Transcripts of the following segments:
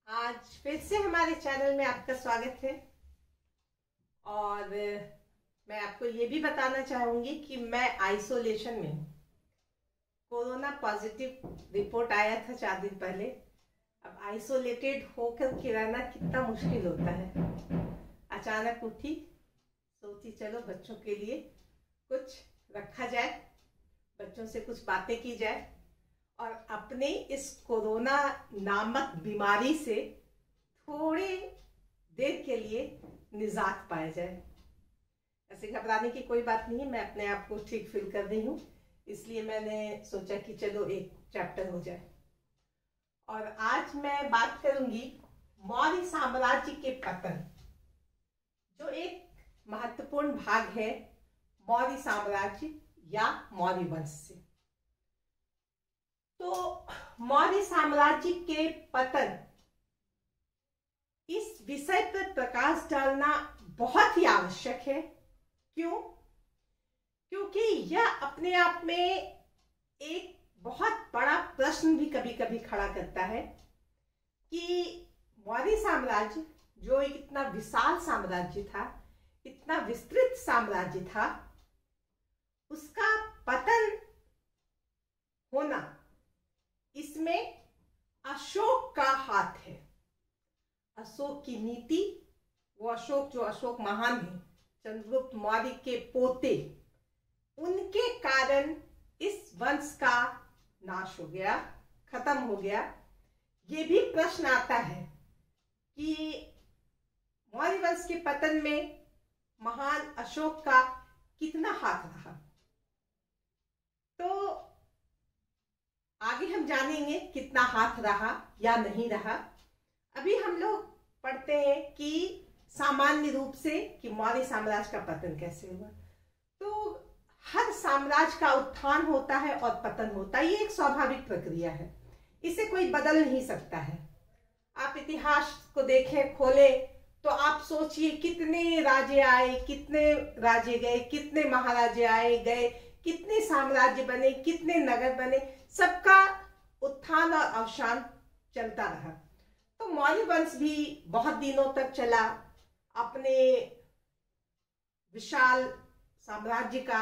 आज फिर से हमारे चैनल में आपका स्वागत है। और मैं आपको ये भी बताना चाहूंगी कि मैं आइसोलेशन में हूँ। कोरोना पॉजिटिव रिपोर्ट आया था 4 दिन पहले। अब आइसोलेटेड होकर के रहना कितना मुश्किल होता है। अचानक उठी, सोची चलो बच्चों के लिए कुछ रखा जाए, बच्चों से कुछ बातें की जाए और अपने इस कोरोना नामक बीमारी से थोड़ी देर के लिए निजात पाया जाए। ऐसे घबराने की कोई बात नहीं है, मैं अपने आप को ठीक फील कर रही हूँ, इसलिए मैंने सोचा कि चलो एक चैप्टर हो जाए। और आज मैं बात करूंगी मौर्य साम्राज्य के पतन, जो एक महत्वपूर्ण भाग है मौर्य साम्राज्य या मौर्य वंश से। तो मौर्य साम्राज्य के पतन, इस विषय पर प्रकाश डालना बहुत ही आवश्यक है। क्यों? क्योंकि यह अपने आप में एक बहुत बड़ा प्रश्न भी कभी कभी खड़ा करता है कि मौर्य साम्राज्य, जो एक इतना विशाल साम्राज्य था, इतना विस्तृत साम्राज्य था, उसका पतन होना, इसमें अशोक का हाथ है। अशोक की नीति, वो अशोक जो अशोक महान है, चंद्रगुप्त मौर्य के पोते, उनके कारण इस वंश का नाश हो गया, खत्म हो गया। ये भी प्रश्न आता है कि मौर्य वंश के पतन में महान अशोक का कितना हाथ रहा। तो आगे हम जानेंगे कितना हाथ रहा या नहीं रहा। अभी हम लोग पढ़ते हैं कि सामान्य रूप से कि मौर्य साम्राज्य का पतन कैसे हुआ। तो हर साम्राज्य का उत्थान होता है और पतन होता है, ये एक स्वाभाविक प्रक्रिया है, इसे कोई बदल नहीं सकता है। आप इतिहास को देखें, खोले, तो आप सोचिए कितने राजे आए, कितने राजे गए, कितने महाराजे आए गए, कितने साम्राज्य बने, कितने नगर बने, सबका उत्थान और अवसान चलता रहा। तो मौर्य वंश भी बहुत दिनों तक चला, अपने विशाल साम्राज्य का,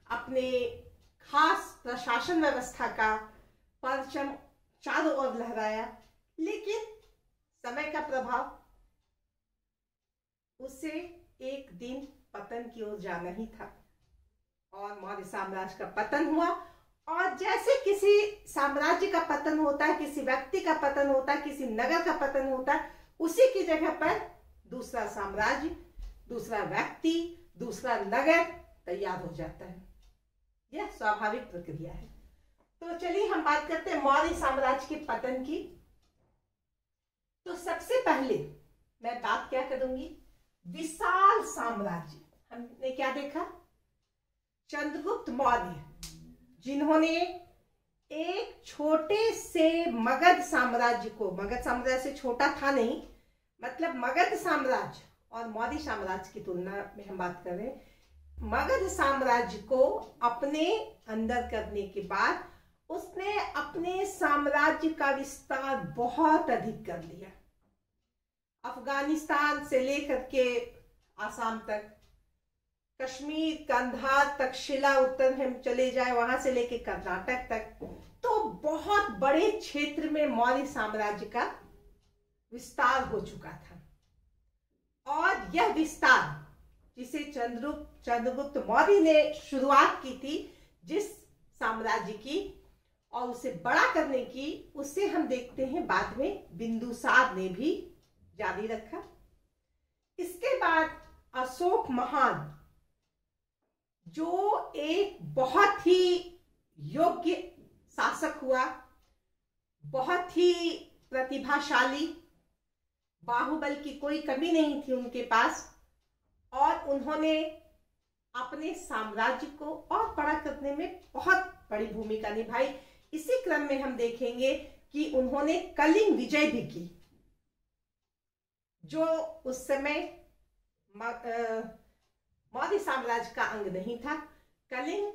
अपने खास प्रशासन व्यवस्था का परचम चारों ओर लहराया। लेकिन समय का प्रभाव उसे एक दिन पतन की ओर जाना ही था और मौर्य साम्राज्य का पतन हुआ। और जैसे किसी साम्राज्य का पतन होता है, किसी व्यक्ति का पतन होता है, किसी नगर का पतन होता है, उसी की जगह पर दूसरा साम्राज्य, दूसरा व्यक्ति, दूसरा नगर तैयार हो जाता है। यह स्वाभाविक प्रक्रिया है। तो चलिए हम बात करते हैं मौर्य साम्राज्य के पतन की। तो सबसे पहले मैं बात क्या करूंगी, विशाल साम्राज्य। हमने क्या देखा, चंद्रगुप्त मौर्य, जिन्होंने एक छोटे से मगध साम्राज्य को, मगध साम्राज्य से छोटा था नहीं, मतलब मगध साम्राज्य और मौर्य साम्राज्य की तुलना में हम बात कर रहे हैं, मगध साम्राज्य को अपने अंदर करने के बाद उसने अपने साम्राज्य का विस्तार बहुत अधिक कर लिया। अफगानिस्तान से लेकर के आसाम तक, कश्मीर, कंधार तक, शिला उत्तर में हम चले जाए, वहां से लेके कर्नाटक तक, तो बहुत बड़े क्षेत्र में मौर्य साम्राज्य का विस्तार हो चुका था। और यह विस्तार, जिसे चंद्रगुप्त मौर्य ने शुरुआत की थी जिस साम्राज्य की, और उसे बड़ा करने की, उससे हम देखते हैं बाद में बिंदुसार ने भी जारी रखा। इसके बाद अशोक महान, जो एक बहुत ही योग्य शासक हुआ, बहुत ही प्रतिभाशाली, बाहुबल की कोई कमी नहीं थी उनके पास, और उन्होंने अपने साम्राज्य को और बड़ा करने में बहुत बड़ी भूमिका निभाई। इसी क्रम में हम देखेंगे कि उन्होंने कलिंग विजय भी की, जो उस समय मौर्य साम्राज्य का अंग नहीं था। कलिंग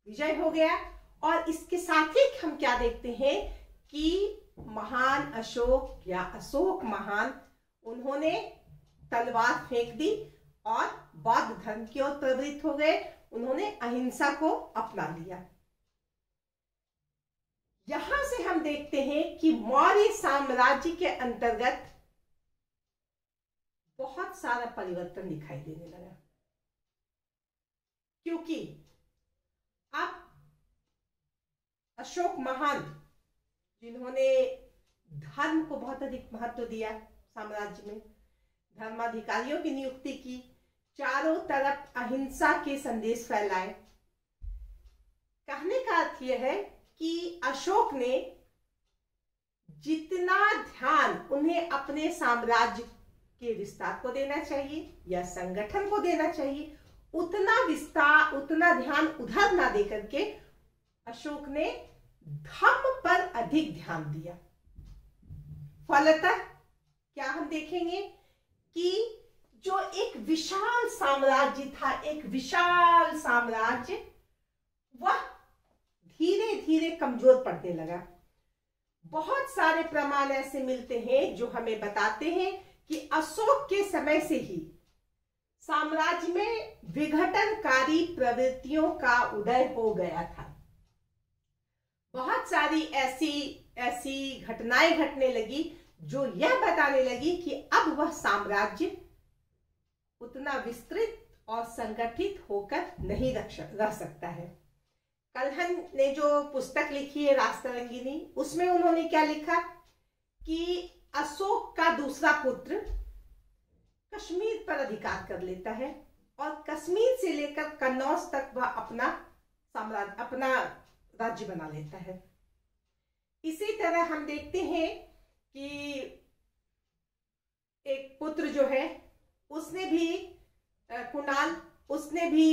विजय हो गया। और इसके साथ ही हम क्या देखते हैं कि महान अशोक या अशोक महान, उन्होंने तलवार फेंक दी और बौद्ध धर्म की ओर प्रवृत्त हो गए। उन्होंने अहिंसा को अपना लिया। यहां से हम देखते हैं कि मौर्य साम्राज्य के अंतर्गत बहुत सारा परिवर्तन दिखाई देने लगा, क्योंकि अब अशोक महान, जिन्होंने धर्म को बहुत अधिक महत्व दिया, साम्राज्य में धर्माधिकारियों की नियुक्ति की, चारों तरफ अहिंसा के संदेश फैलाए। कहने का अर्थ यह है कि अशोक ने जितना ध्यान उन्हें अपने साम्राज्य के विस्तार को देना चाहिए या संगठन को देना चाहिए, उतना ध्यान उधर ना देकर के अशोक ने धर्म पर अधिक ध्यान दिया। फलतः क्या हम देखेंगे कि जो एक विशाल साम्राज्य था, एक विशाल साम्राज्य, वह धीरे धीरे कमजोर पड़ने लगा। बहुत सारे प्रमाण ऐसे मिलते हैं जो हमें बताते हैं कि अशोक के समय से ही साम्राज्य में विघटनकारी प्रवृत्तियों का उदय हो गया था। बहुत सारी ऐसी घटनाएं घटने लगी जो यह बताने लगी कि अब वह साम्राज्य उतना विस्तृत और संगठित होकर नहीं रह सकता है। कल्हन ने जो पुस्तक लिखी है राजतरंगिनी, उसमें उन्होंने क्या लिखा कि अशोक का दूसरा पुत्र कश्मीर पर अधिकार कर लेता है और कश्मीर से लेकर कन्नौज तक वह अपना साम्राज्य, अपना राज्य बना लेता है। इसी तरह हम देखते हैं कि एक पुत्र जो है, उसने भी कुणाल, उसने भी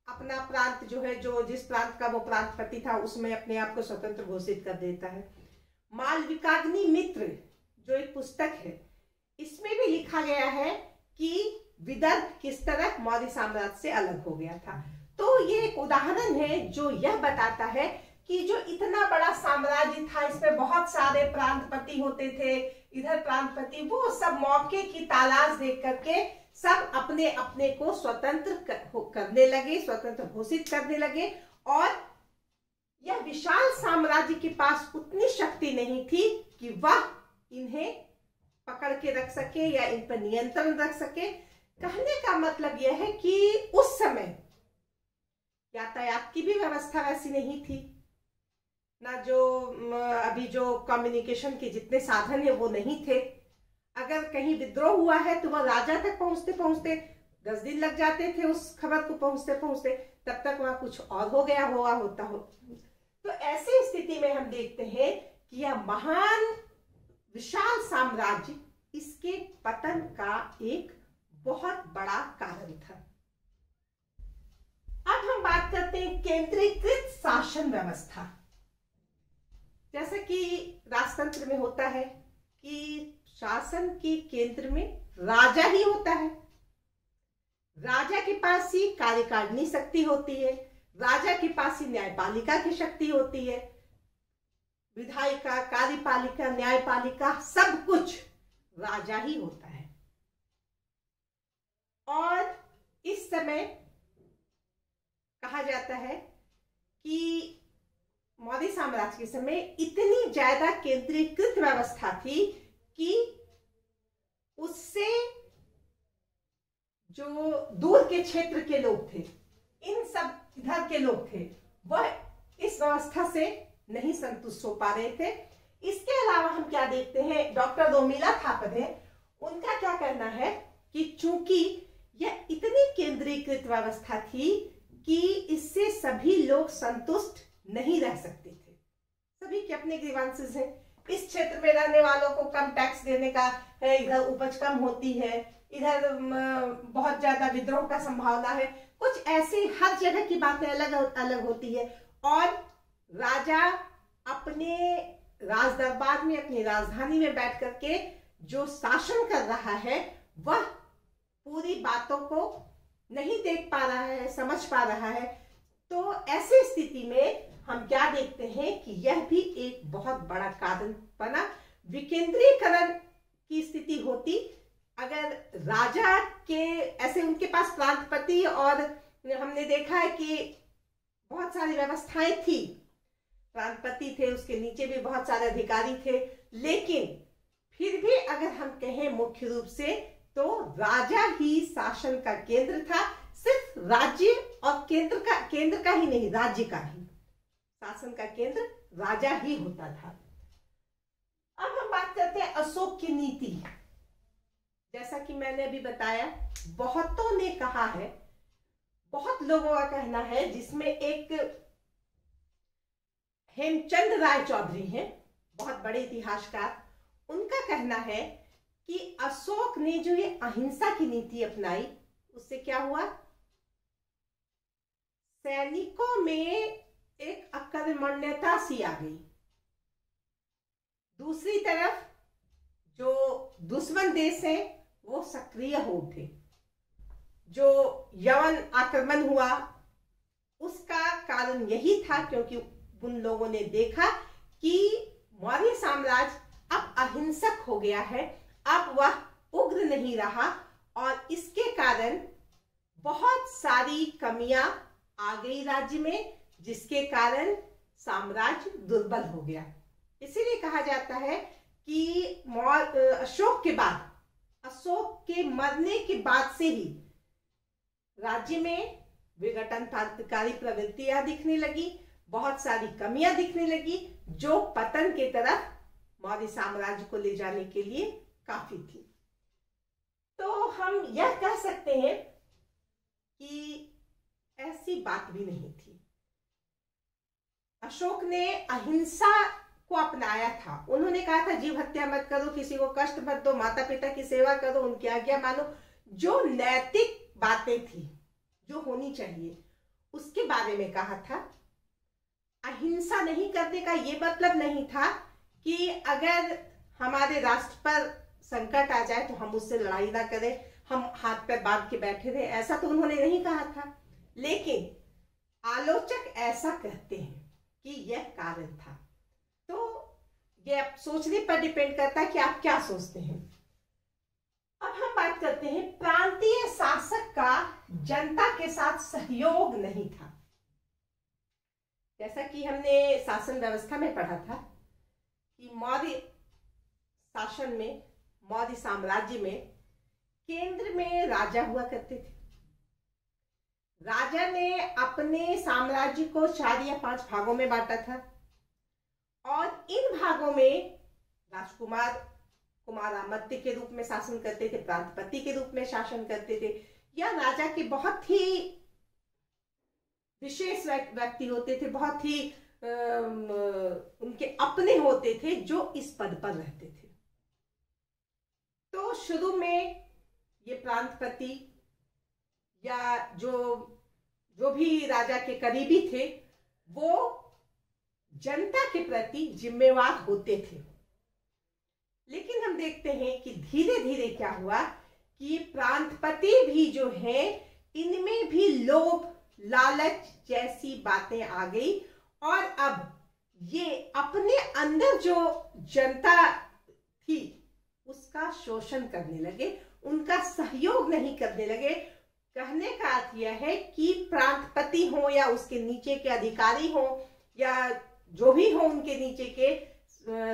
अपना प्रांत जो है, जो जिस प्रांत का वो प्रांतपति था, उसमें अपने आप को स्वतंत्र घोषित कर देता है। मालविकाग्नि मित्र जो एक पुस्तक है, इसमें भी लिखा गया है कि विदर्भ किस तरह मौर्य साम्राज्य से अलग हो गया था। तो ये एक उदाहरण है जो यह बताता है कि जो इतना बड़ा साम्राज्य था, इसमें बहुत सारे प्रांतपति होते थे, इधर प्रांतपति, वो सब मौके की तलाश देख करके सब अपने अपने को स्वतंत्र करने लगे, स्वतंत्र घोषित करने लगे। और यह विशाल साम्राज्य के पास उतनी शक्ति नहीं थी कि वह इन्हें पकड़ के रख सके या इन पर नियंत्रण रख सके। कहने का मतलब यह है कि उस समय यातायात की भी व्यवस्था वैसी नहीं थी, ना जो अभी जो कम्युनिकेशन के जितने साधन है वो नहीं थे। अगर कहीं विद्रोह हुआ है तो वह राजा तक पहुंचते पहुंचते 10 दिन लग जाते थे, उस खबर को पहुंचते पहुंचते, तब तक वहां कुछ और हो गया होता हो। तो ऐसी स्थिति में हम देखते हैं कि यह महान विशाल साम्राज्य, इसके पतन का एक बहुत बड़ा कारण था। अब हम बात करते हैं केंद्रीकृत शासन व्यवस्था। जैसा कि राजतंत्र में होता है कि शासन के केंद्र में राजा ही होता है। राजा के पास ही कार्यकारिणी शक्ति होती है, राजा के पास ही न्यायपालिका की शक्ति होती है। विधायिका, कार्यपालिका, न्यायपालिका, सब कुछ राजा ही होता है। और इस समय कहा जाता है कि मौर्य साम्राज्य के समय इतनी ज्यादा केंद्रीकृत व्यवस्था थी कि उससे जो दूर के क्षेत्र के लोग थे, इन सब इधर के लोग थे, वह इस व्यवस्था से नहीं संतुष्ट हो पा रहे थे। इसके अलावा हम क्या देखते हैं, डॉक्टर रोमिला थापर है, उनका क्या कहना है कि चूंकि यह इतनी केंद्रीकृत व्यवस्था थी कि इससे सभी लोग संतुष्ट नहीं रह सकते थे। सभी के अपने ग्रीवांसेस हैं। इस क्षेत्र में रहने वालों को कम टैक्स देने का है, इधर उपज कम होती है, इधर बहुत ज्यादा विद्रोह का संभावना है, कुछ ऐसी हर जगह की बातें अलग अलग होती है। और राजा अपने राज दरबार में, अपनी राजधानी में बैठ करके जो शासन कर रहा है, वह पूरी बातों को नहीं देख पा रहा है, समझ पा रहा है। तो ऐसी स्थिति में हम क्या देखते हैं कि यह भी एक बहुत बड़ा कारण बना, विकेंद्रीकरण की स्थिति होती। अगर राजा के ऐसे उनके पास प्रांतपति और हमने देखा है कि बहुत सारी व्यवस्थाएं थी, प्रांतपति थे, उसके नीचे भी बहुत सारे अधिकारी थे, लेकिन फिर भी अगर हम कहें मुख्य रूप से तो राजा ही शासन का केंद्र था। सिर्फ राज्य और केंद्र का ही नहीं, राज्य का ही शासन का केंद्र राजा ही होता था। अब हम बात करते हैं अशोक की नीति। जैसा कि मैंने अभी बताया, बहुतों ने कहा है, बहुत लोगों का कहना है, जिसमें एक हेमचंद राय चौधरी हैं, बहुत बड़े इतिहासकार, उनका कहना है कि अशोक ने जो ये अहिंसा की नीति अपनाई, उससे क्या हुआ, सैनिकों में एक अकर्मण्यता सी आ गई। दूसरी तरफ जो दुश्मन देश हैं वो सक्रिय हो उठे। जो यवन आक्रमण हुआ उसका कारण यही था क्योंकि उन लोगों ने देखा कि मौर्य साम्राज्य अब अहिंसक हो गया है, अब वह उग्र नहीं रहा, और इसके कारण बहुत सारी कमियां आ गई राज्य में, जिसके कारण साम्राज्य दुर्बल हो गया। इसीलिए कहा जाता है कि अशोक के मरने के बाद से ही राज्य में विघटनकारी प्रवृत्तियां दिखने लगी, बहुत सारी कमियां दिखने लगी, जो पतन की तरफ मौर्य साम्राज्य को ले जाने के लिए काफी थी। तो हम यह कह सकते हैं कि ऐसी बात भी नहीं थी। अशोक ने अहिंसा को अपनाया था। उन्होंने कहा था जीव हत्या मत करो, किसी को कष्ट मत दो, माता पिता की सेवा करो, उनकी आज्ञा मानो। जो नैतिक बातें थी जो होनी चाहिए उसके बारे में कहा था। अहिंसा नहीं करने का ये मतलब नहीं था कि अगर हमारे राष्ट्र पर संकट आ जाए तो हम उससे लड़ाई ना करें, हम हाथ पैर बांध के बैठे रहे, ऐसा तो उन्होंने नहीं कहा था। लेकिन आलोचक ऐसा कहते हैं कि यह कारण था। तो ये आप सोचने पर डिपेंड करता है कि आप क्या सोचते हैं। अब हम बात करते हैं, प्रांतीय शासक का जनता के साथ सहयोग नहीं था। जैसा कि हमने शासन व्यवस्था में पढ़ा था कि मौर्य शासन में, मौर्य साम्राज्य में केंद्र में राजा हुआ करते थे। राजा ने अपने साम्राज्य को 4 या 5 भागों में बांटा था, और इन भागों में राजकुमार कुमारामत्य के रूप में शासन करते थे, प्रांतपति के रूप में शासन करते थे, या राजा के बहुत ही विशेष व्यक्ति होते थे, बहुत ही उनके अपने होते थे जो इस पद पर रहते थे। तो शुरू में ये प्रांतपति या जो भी राजा के करीबी थे वो जनता के प्रति जिम्मेवार होते थे। लेकिन हम देखते हैं कि धीरे धीरे क्या हुआ कि प्रांतपति भी जो है इनमें भी लोभ लालच जैसी बातें आ गई, और अब ये अपने अंदर जो जनता थी उसका शोषण करने लगे, उनका सहयोग नहीं करने लगे। कहने का अर्थ यह है कि प्रांतपति हो या उसके नीचे के अधिकारी हो या जो भी हो उनके नीचे के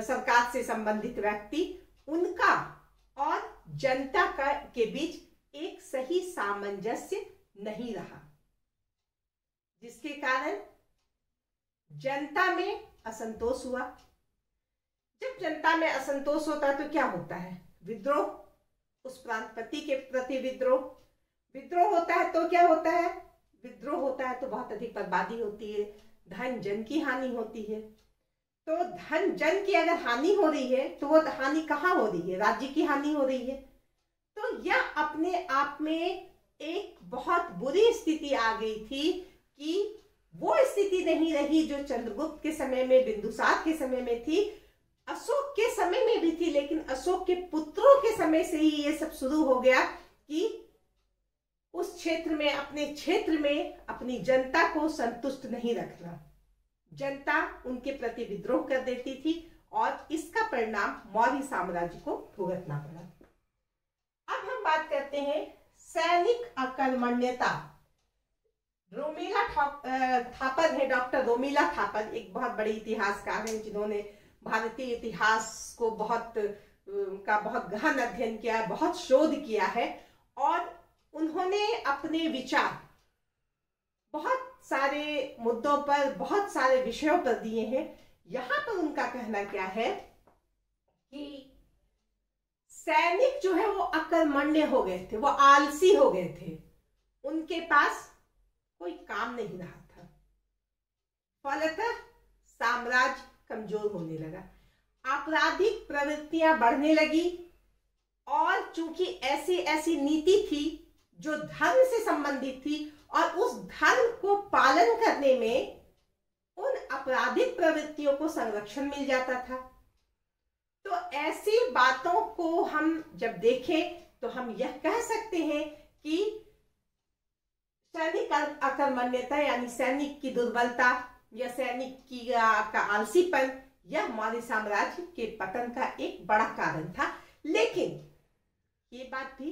सरकार से संबंधित व्यक्ति, उनका और जनता के बीच एक सही सामंजस्य नहीं रहा, जिसके कारण जनता में असंतोष हुआ। जब जनता में असंतोष होता है तो क्या होता है? विद्रोह, उस प्रांतपति के प्रति विद्रोह होता है तो क्या होता है? विद्रोह होता है तो बहुत अधिक बर्बादी होती है, धन जन की हानि होती है। तो धन जन की अगर हानि हो रही है तो वो हानि कहाँ हो रही है? राज्य की हानि हो रही है। तो यह अपने आप में एक बहुत बुरी स्थिति आ गई थी कि वो स्थिति नहीं रही जो चंद्रगुप्त के समय में, बिंदुसार के समय में थी, अशोक के समय में भी थी, लेकिन अशोक के पुत्रों के समय से ही ये सब शुरू हो गया कि उस क्षेत्र में, अपने क्षेत्र में अपनी जनता को संतुष्ट नहीं रखना। जनता उनके प्रति विद्रोह कर देती थी और इसका परिणाम मौर्य साम्राज्य को भुगतना पड़ा। अब हम बात करते हैं सैनिक अकर्मण्यता। रोमिला थापर है, डॉक्टर रोमिला थापर एक बहुत बड़ी इतिहासकार हैं जिन्होंने भारतीय इतिहास को बहुत गहन अध्ययन किया, बहुत शोध किया है और उन्होंने अपने विचार बहुत सारे मुद्दों पर, बहुत सारे विषयों पर दिए हैं। यहां पर उनका कहना क्या है कि सैनिक जो है वो अकर्मण्य हो गए थे, वो आलसी हो गए थे, उनके पास कोई काम नहीं रहा था, फलतः साम्राज्य कमजोर होने लगा, आपराधिक प्रवृत्तियां बढ़ने लगी और चूंकि ऐसी ऐसी नीति थी जो धर्म से संबंधित थी और उस धर्म को पालन करने में उन आपराधिक प्रवृत्तियों को संरक्षण मिल जाता था। तो ऐसी बातों को हम जब देखें तो हम यह कह सकते हैं कि सैनिक अकर्मण्यता यानी सैनिक की दुर्बलता या सैनिक की का आलसीपन यह मौर्य साम्राज्य के पतन का एक बड़ा कारण था। लेकिन ये बात भी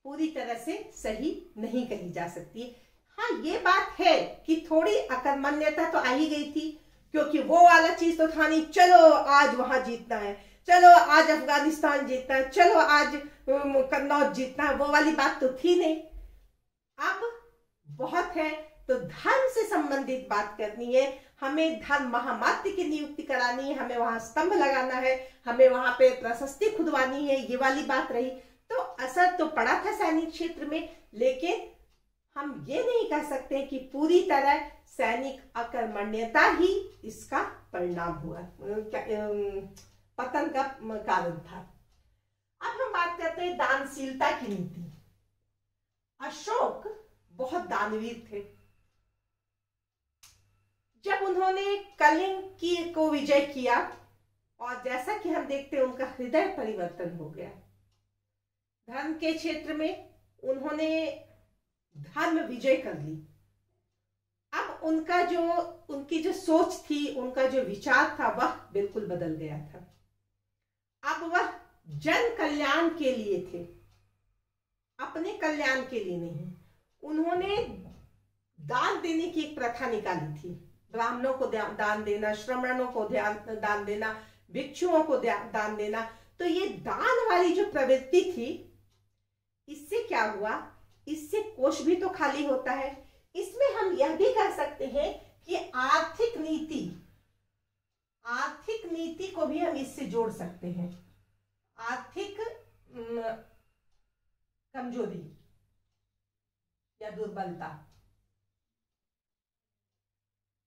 पूरी तरह से सही नहीं कही जा सकती। हाँ, ये बात है कि थोड़ी अकर्मण्यता तो आ ही गई थी, क्योंकि वो वाला चीज तो था नहीं, चलो आज वहां जीतना है, चलो आज अफगानिस्तान जीतना है, चलो आज कन्नौज जीतना है, वो वाली बात तो थी नहीं। अब बहुत है तो धर्म से संबंधित बात करनी है, हमें धर्म महामात्य की नियुक्ति करानी है, हमें वहां स्तंभ लगाना है, हमें वहां पे प्रशस्ति खुदवानी है, ये वाली बात रही। तो असर तो पड़ा था सैनिक क्षेत्र में, लेकिन हम ये नहीं कह सकते कि पूरी तरह सैनिक अकर्मण्यता ही इसका परिणाम हुआ, पतन का कारण था। अब हम बात करते हैं दानशीलता की नीति। अशोक बहुत दानवीर थे। जब उन्होंने कलिंग को विजय किया और जैसा कि हम देखते हैं उनका हृदय परिवर्तन हो गया, धर्म के क्षेत्र में उन्होंने धर्म विजय कर ली। अब उनकी जो सोच थी, उनका जो विचार था वह बिल्कुल बदल गया था। अब वह जन कल्याण के लिए थे, अपने कल्याण के लिए नहीं। उन्होंने दान देने की एक प्रथा निकाली थी, ब्राह्मणों को दान देना, श्रमणों को दान देना, भिक्षुओं को दान देना। तो ये दान वाली जो प्रवृत्ति थी, इससे क्या हुआ, इससे कोष भी तो खाली होता है। इसमें हम यह भी कह सकते हैं कि आर्थिक नीति को भी हम इससे जोड़ सकते हैं। आर्थिक कमजोरी या दुर्बलता,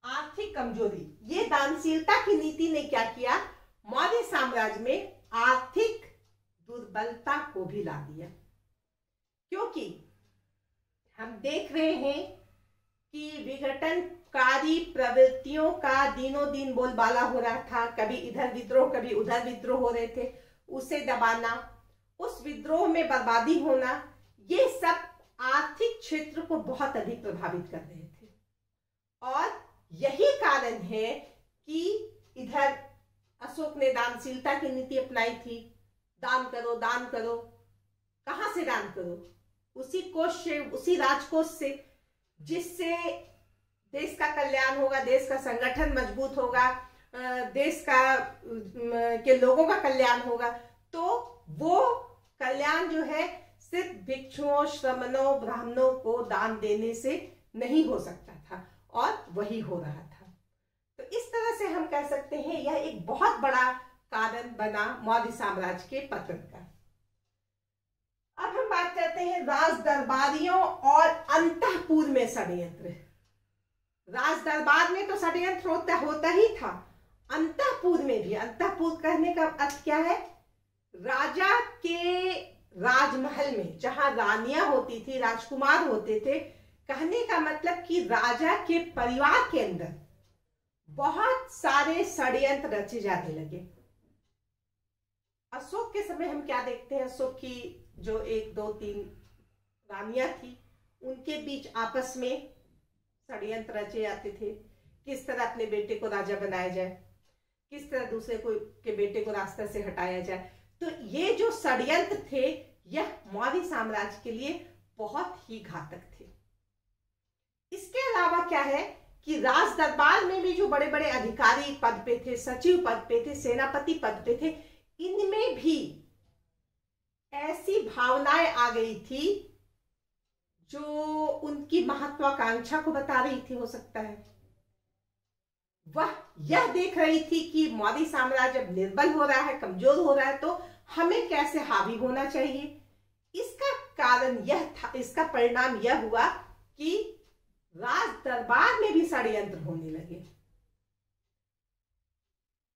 आर्थिक कमजोरी, ये दानशीलता की नीति ने क्या किया, मौर्य साम्राज्य में आर्थिक दुर्बलता को भी ला दिया। क्योंकि हम देख रहे हैं कि विघटनकारी प्रवृत्तियों का दिनों दिन बोलबाला हो रहा था, कभी इधर विद्रोह कभी उधर विद्रोह हो रहे थे, उसे दबाना, उस विद्रोह में बर्बादी होना, ये सब आर्थिक क्षेत्र को बहुत अधिक प्रभावित कर रहे थे। और यही कारण है कि इधर अशोक ने दानशीलता की नीति अपनाई थी, दान करो दान करो। कहां से दान करो, उसी कोष से, उसी राजकोष से, जिससे देश का कल्याण होगा, देश का संगठन मजबूत होगा, देश का के लोगों का कल्याण होगा। तो वो कल्याण जो है सिर्फ भिक्षुओं, श्रमणों, ब्राह्मणों को दान देने से नहीं हो सकता था, और वही हो रहा था। तो इस तरह से हम कह सकते हैं यह एक बहुत बड़ा कारण बना मौर्य साम्राज्य के पतन का। अब हम बात करते हैं राज दरबारियों और अंतःपुर में षड्यंत्र। राज दरबार में तो षड्यंत्र होता ही था, अंतःपुर में भी। अंतःपुर कहने का अर्थ क्या है, राजा के राजमहल में जहां रानियां होती थी, राजकुमार होते थे, कहने का मतलब कि राजा के परिवार के अंदर बहुत सारे षड्यंत्र रचे जाने लगे। अशोक के समय हम क्या देखते हैं, अशोक की जो 1, 2, 3 रानियां थी, उनके बीच आपस में षड्यंत्र रचे जाते थे, किस तरह अपने बेटे को राजा बनाया जाए। किस तरह दूसरे को के बेटे को रास्ते से हटाया जाए। तो ये जो षड्यंत्र थे यह मौर्य साम्राज्य के लिए बहुत ही घातक थे। इसके अलावा क्या है कि राज दरबार में भी जो बड़े बड़े अधिकारी पद पे थे, सचिव पद पे थे, सेनापति पद पे थे, इनमें भी ऐसी भावनाएं आ गई थी जो उनकी महत्वाकांक्षा को बता रही थी। हो सकता है वह यह देख रही थी कि मौर्य साम्राज्य अब निर्बल हो रहा है, कमजोर हो रहा है, तो हमें कैसे हावी होना चाहिए। इसका कारण यह था, इसका परिणाम यह हुआ कि राज दरबार में भी षड्यंत्र होने लगे।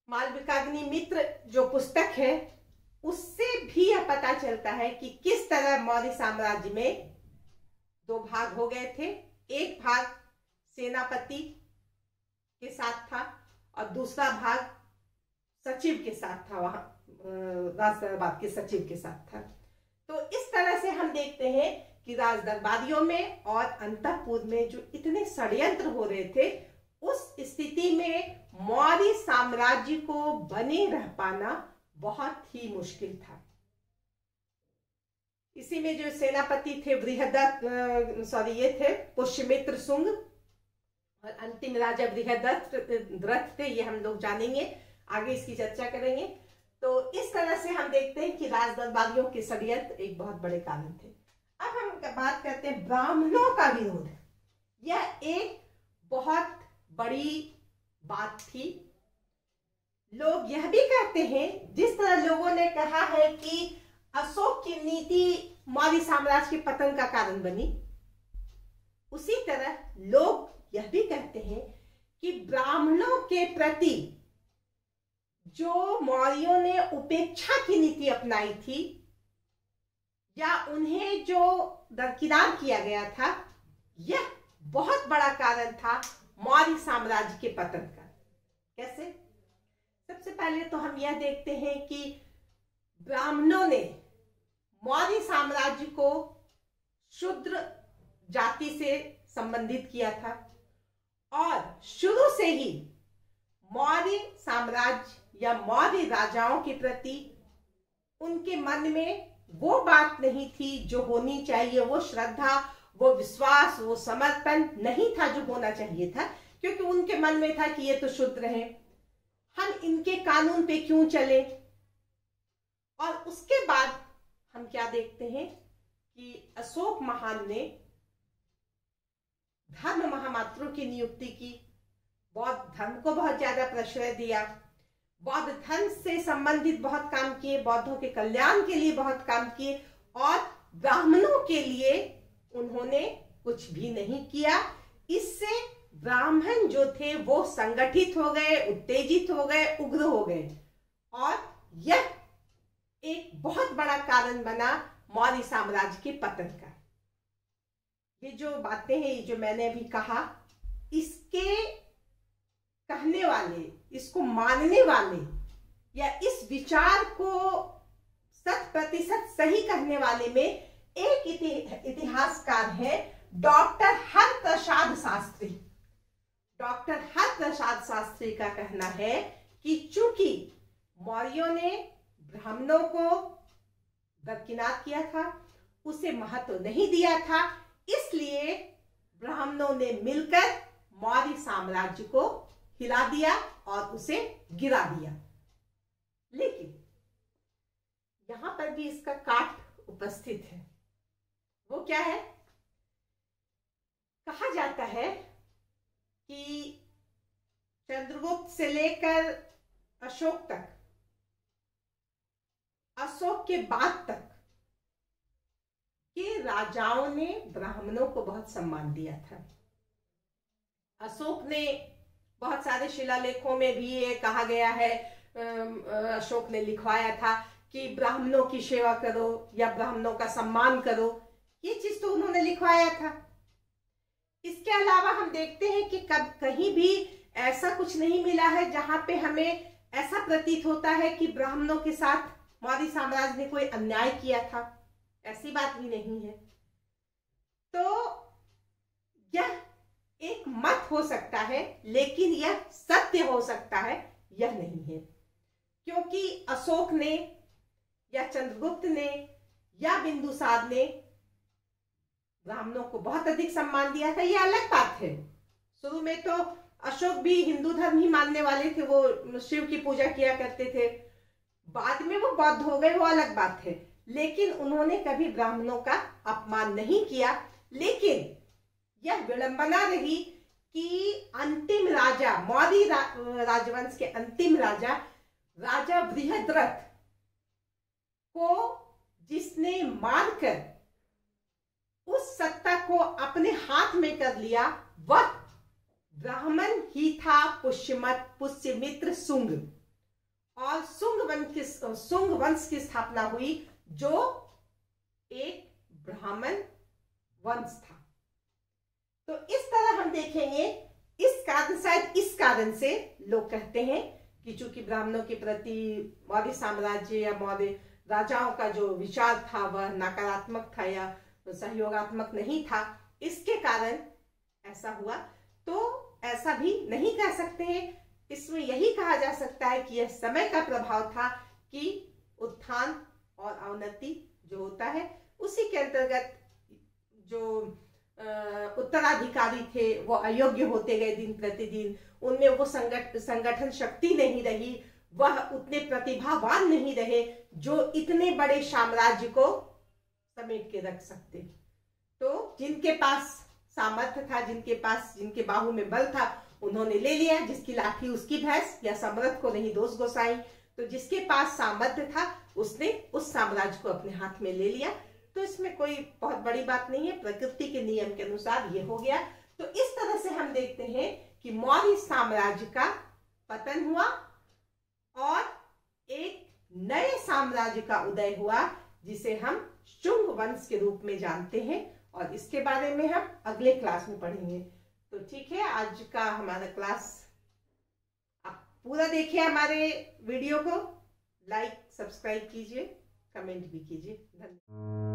मालविकाग्नि मित्र जो पुस्तक है उससे भी यह पता चलता है कि किस तरह मौर्य साम्राज्य में दो भाग हो गए थे। एक भाग सेनापति के साथ था और दूसरा भाग सचिव के साथ था, वहां राज दरबार के सचिव के साथ था। तो इस तरह से हम देखते हैं कि राज दरबारियों में और अंतःपुर में जो इतने षड्यंत्र हो रहे थे, उस स्थिति में मौर्य साम्राज्य को बने रह पाना बहुत ही मुश्किल था। इसी में जो सेनापति थे बृहदत्त, ये थे पुष्यमित्र शुंग, और अंतिम राजा बृहदत्त थे, ये हम लोग जानेंगे, आगे इसकी चर्चा करेंगे। तो इस तरह से हम देखते हैं कि राज दरबारियों के षड्यंत्र एक बहुत बड़े कारण थे। अब हम बात करते हैं ब्राह्मणों का विरोध। यह एक बहुत बड़ी बात थी। लोग यह भी कहते हैं, जिस तरह लोगों ने कहा है कि अशोक की नीति मौर्य साम्राज्य के पतन का कारण बनी, उसी तरह लोग यह भी कहते हैं कि ब्राह्मणों के प्रति जो मौर्यों ने उपेक्षा की नीति अपनाई थी या उन्हें जो दरकिनार किया गया था, यह बहुत बड़ा कारण था मौर्य साम्राज्य के पतन का। कैसे? सबसे पहले तो हम यह देखते हैं कि ब्राह्मणों ने मौर्य साम्राज्य को शूद्र जाति से संबंधित किया था और शुरू से ही मौर्य साम्राज्य या मौर्य राजाओं के प्रति उनके मन में वो बात नहीं थी जो होनी चाहिए, वो श्रद्धा, वो विश्वास, वो समर्पण नहीं था जो होना चाहिए था, क्योंकि उनके मन में था कि ये तो शूद्र हैं, हम इनके कानून पे क्यों चले। और उसके बाद हम क्या देखते हैं कि अशोक महान ने धर्म महामात्रों की नियुक्ति की, बौद्ध धर्म को बहुत ज्यादा प्रश्रय दिया, बौद्ध धर्म से संबंधित बहुत काम किए, बौद्धों के कल्याण के लिए बहुत काम किए, और ब्राह्मणों के लिए उन्होंने कुछ भी नहीं किया। इससे ब्राह्मण जो थे वो संगठित हो गए, उत्तेजित हो गए, उग्र हो गए, और यह एक बहुत बड़ा कारण बना मौर्य साम्राज्य के पतन का। ये जो बातें हैं, ये जो मैंने अभी कहा, इसके कहने वाले, इसको मानने वाले या इस विचार को 100% सही कहने वाले में एक इतिहासकार है, डॉक्टर हरप्रसाद शास्त्री। डॉक्टर हरप्रसाद शास्त्री का कहना है कि चूंकि मौर्यों ने ब्राह्मणों को दरकिनार किया था, उसे महत्व नहीं दिया था, इसलिए ब्राह्मणों ने मिलकर मौर्य साम्राज्य को हिला दिया और उसे गिरा दिया। लेकिन यहां पर भी इसका काट उपस्थित है। वो क्या है? कहा जाता है कि चंद्रगुप्त से लेकर अशोक तक, अशोक के बाद तक के राजाओं ने ब्राह्मणों को बहुत सम्मान दिया था। अशोक ने बहुत सारे शिलालेखों में भी ये कहा गया है, अशोक ने लिखवाया था कि ब्राह्मणों की सेवा करो या ब्राह्मणों का सम्मान करो, ये चीज तो उन्होंने लिखवाया था। इसके अलावा हम देखते हैं कि कहीं भी ऐसा कुछ नहीं मिला है जहां पे हमें ऐसा प्रतीत होता है कि ब्राह्मणों के साथ मौर्य साम्राज्य ने कोई अन्याय किया था। ऐसी बात भी नहीं है। तो यह एक मत हो सकता है, लेकिन यह सत्य हो सकता है, यह नहीं है, क्योंकि अशोक ने या चंद्रगुप्त ने या बिंदुसार ने ब्राह्मणों को बहुत अधिक सम्मान दिया था, यह अलग बात है। शुरू में तो अशोक भी हिंदू धर्म ही मानने वाले थे, वो शिव की पूजा किया करते थे, बाद में वो बौद्ध हो गए, वो अलग बात है। लेकिन उन्होंने कभी ब्राह्मणों का अपमान नहीं किया। लेकिन यह विडंबना रही कि अंतिम राजा, मौर्य राजवंश के अंतिम राजा, राजा बृहद्रथ को जिसने मारकर उस सत्ता को अपने हाथ में कर लिया, वह ब्राह्मण ही था पुष्यमित्र शुंग। और शुंग वंश की स्थापना हुई, जो एक ब्राह्मण वंश था। तो इस तरह हम देखेंगे, इस कारण से लोग कहते हैं कि चूंकि ब्राह्मणों के प्रति मौर्य साम्राज्य या मौर्य राजाओं का जो विचार था वह नकारात्मक था या सहयोगात्मक नहीं था, इसके कारण ऐसा हुआ। तो ऐसा भी नहीं कह सकते हैं। इसमें यही कहा जा सकता है कि यह समय का प्रभाव था कि उत्थान और अवनति जो होता है उसी के अंतर्गत जो उत्तराधिकारी थे वो अयोग्य होते गए दिन प्रतिदिन, उनमें वो संगठन शक्ति नहीं रही, वह उतने प्रतिभावान नहीं रहे जो इतने बड़े साम्राज्य को समेट के रख सकते। तो जिनके पास सामर्थ्य था, जिनके बाहु में बल था, उन्होंने ले लिया, जिसकी लाठी उसकी भैंस, या समर्थ को नहीं दोष गोसाई। तो जिसके पास सामर्थ्य था उसने उस साम्राज्य को अपने हाथ में ले लिया। तो इसमें कोई बहुत बड़ी बात नहीं है, प्रकृति के नियम के अनुसार ये हो गया। तो इस तरह से हम देखते हैं कि मौर्य साम्राज्य का पतन हुआ और एक नए साम्राज्य का उदय हुआ, जिसे हम शुंग वंश के रूप में जानते हैं, और इसके बारे में हम अगले क्लास में पढ़ेंगे। तो ठीक है, आज का हमारा क्लास आप पूरा देखिए, हमारे वीडियो को लाइक सब्सक्राइब कीजिए, कमेंट भी कीजिए। धन्यवाद।